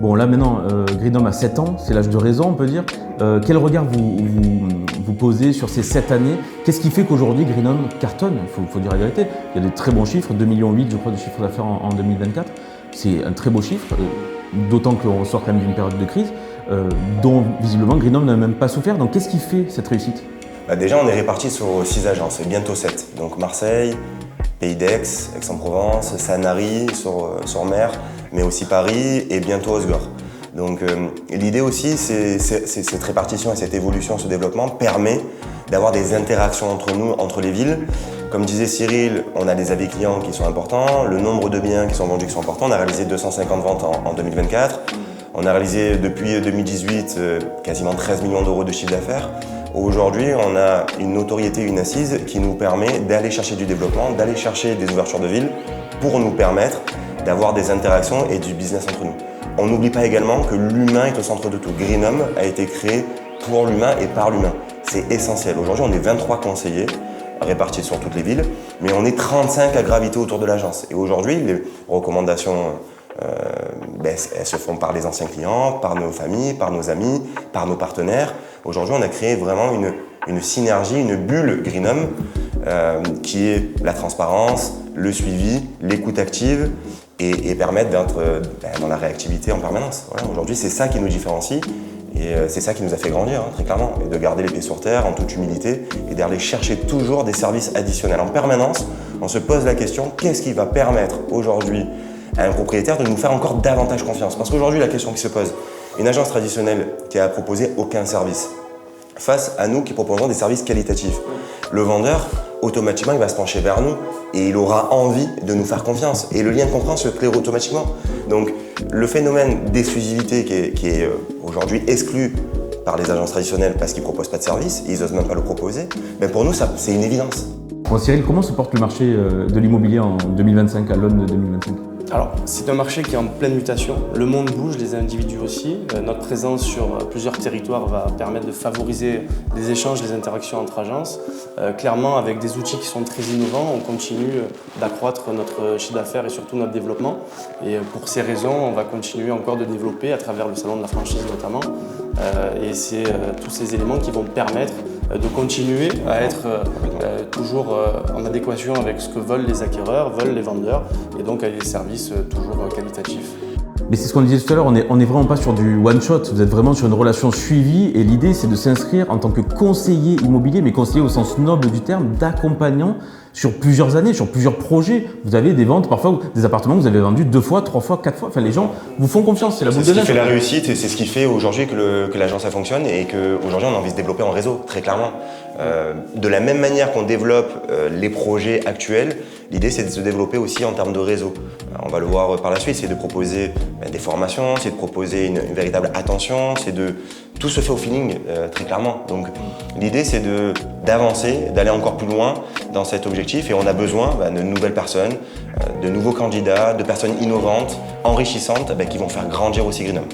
Bon, là maintenant, Greenham a 7 ans, c'est l'âge de raison, on peut dire. Quel regard vous posez sur ces 7 années? Qu'est-ce qui fait qu'aujourd'hui Greenham cartonne? Il faut dire la vérité. Il y a des très bons chiffres, 2,8 millions je crois de chiffre d'affaires en 2024. C'est un très beau chiffre, d'autant qu'on sort quand même d'une période de crise, dont visiblement Greenham n'a même pas souffert. Donc qu'est-ce qui fait cette réussite? Déjà, on est répartis sur 6 agences, et bientôt 7. Donc Marseille, Pays d'Aix, Aix-en-Provence, Sanary sur mer, mais aussi Paris et bientôt Osgore. Donc l'idée aussi, c'est cette répartition et cette évolution, ce développement permet d'avoir des interactions entre nous, entre les villes. Comme disait Cyril, on a des avis clients qui sont importants, le nombre de biens qui sont vendus qui sont importants. On a réalisé 250 ventes en 2024. On a réalisé depuis 2018 quasiment 13 millions d'euros de chiffre d'affaires. Aujourd'hui, on a une notoriété, une assise qui nous permet d'aller chercher du développement, d'aller chercher des ouvertures de villes pour nous permettre d'avoir des interactions et du business entre nous. On n'oublie pas également que l'humain est au centre de tout. Greenham a été créé pour l'humain et par l'humain. C'est essentiel. Aujourd'hui, on est 23 conseillers répartis sur toutes les villes, mais on est 35 à graviter autour de l'agence. Et aujourd'hui, les recommandations elles se font par les anciens clients, par nos familles, par nos amis, par nos partenaires. Aujourd'hui, on a créé vraiment une synergie, une bulle Greenham qui est la transparence, le suivi, l'écoute active et permettre d'être dans la réactivité en permanence. Voilà, aujourd'hui, c'est ça qui nous différencie et c'est ça qui nous a fait grandir, très clairement, et de garder les pieds sur terre en toute humilité et d'aller chercher toujours des services additionnels. En permanence, on se pose la question, qu'est-ce qui va permettre aujourd'hui à un propriétaire de nous faire encore davantage confiance? Parce qu'aujourd'hui, la question qui se pose, une agence traditionnelle qui a proposé aucun service, face à nous qui proposons des services qualitatifs. Le vendeur, automatiquement, il va se pencher vers nous et il aura envie de nous faire confiance. Et le lien de confiance se crée automatiquement. Donc, le phénomène d'exclusivité qui est aujourd'hui exclu par les agences traditionnelles parce qu'ils ne proposent pas de service, ils n'osent même pas le proposer, mais pour nous, c'est une évidence. Bon, Cyril, comment se porte le marché de l'immobilier en 2025, à l'aune de 2025? Alors, c'est un marché qui est en pleine mutation. Le monde bouge, les individus aussi. Notre présence sur plusieurs territoires va permettre de favoriser les échanges, les interactions entre agences. Clairement, avec des outils qui sont très innovants, on continue d'accroître notre chiffre d'affaires et surtout notre développement. Et pour ces raisons, on va continuer encore de développer à travers le salon de la franchise notamment. Et c'est tous ces éléments qui vont permettre de continuer à être toujours en adéquation avec ce que veulent les acquéreurs, veulent les vendeurs, et donc avec des services toujours qualitatifs. Mais c'est ce qu'on disait tout à l'heure, on n'est vraiment pas sur du one-shot, vous êtes vraiment sur une relation suivie et l'idée c'est de s'inscrire en tant que conseiller immobilier, mais conseiller au sens noble du terme, d'accompagnant sur plusieurs années, sur plusieurs projets. Vous avez des ventes, parfois des appartements que vous avez vendus 2 fois, 3 fois, 4 fois. Enfin, les gens vous font confiance, c'est la boule de neige. C'est ce qui fait la réussite et c'est ce qui fait aujourd'hui que l'agence fonctionne et qu'aujourd'hui on a envie de se développer en réseau, très clairement. De la même manière qu'on développe les projets actuels, l'idée c'est de se développer aussi en termes de réseau. On va le voir par la suite, c'est de proposer des formations, c'est de proposer une véritable attention, tout se fait au feeling, très clairement. Donc l'idée c'est d'avancer, d'aller encore plus loin dans cet objectif et on a besoin de nouvelles personnes, de nouveaux candidats, de personnes innovantes, enrichissantes qui vont faire grandir aussi Greenham.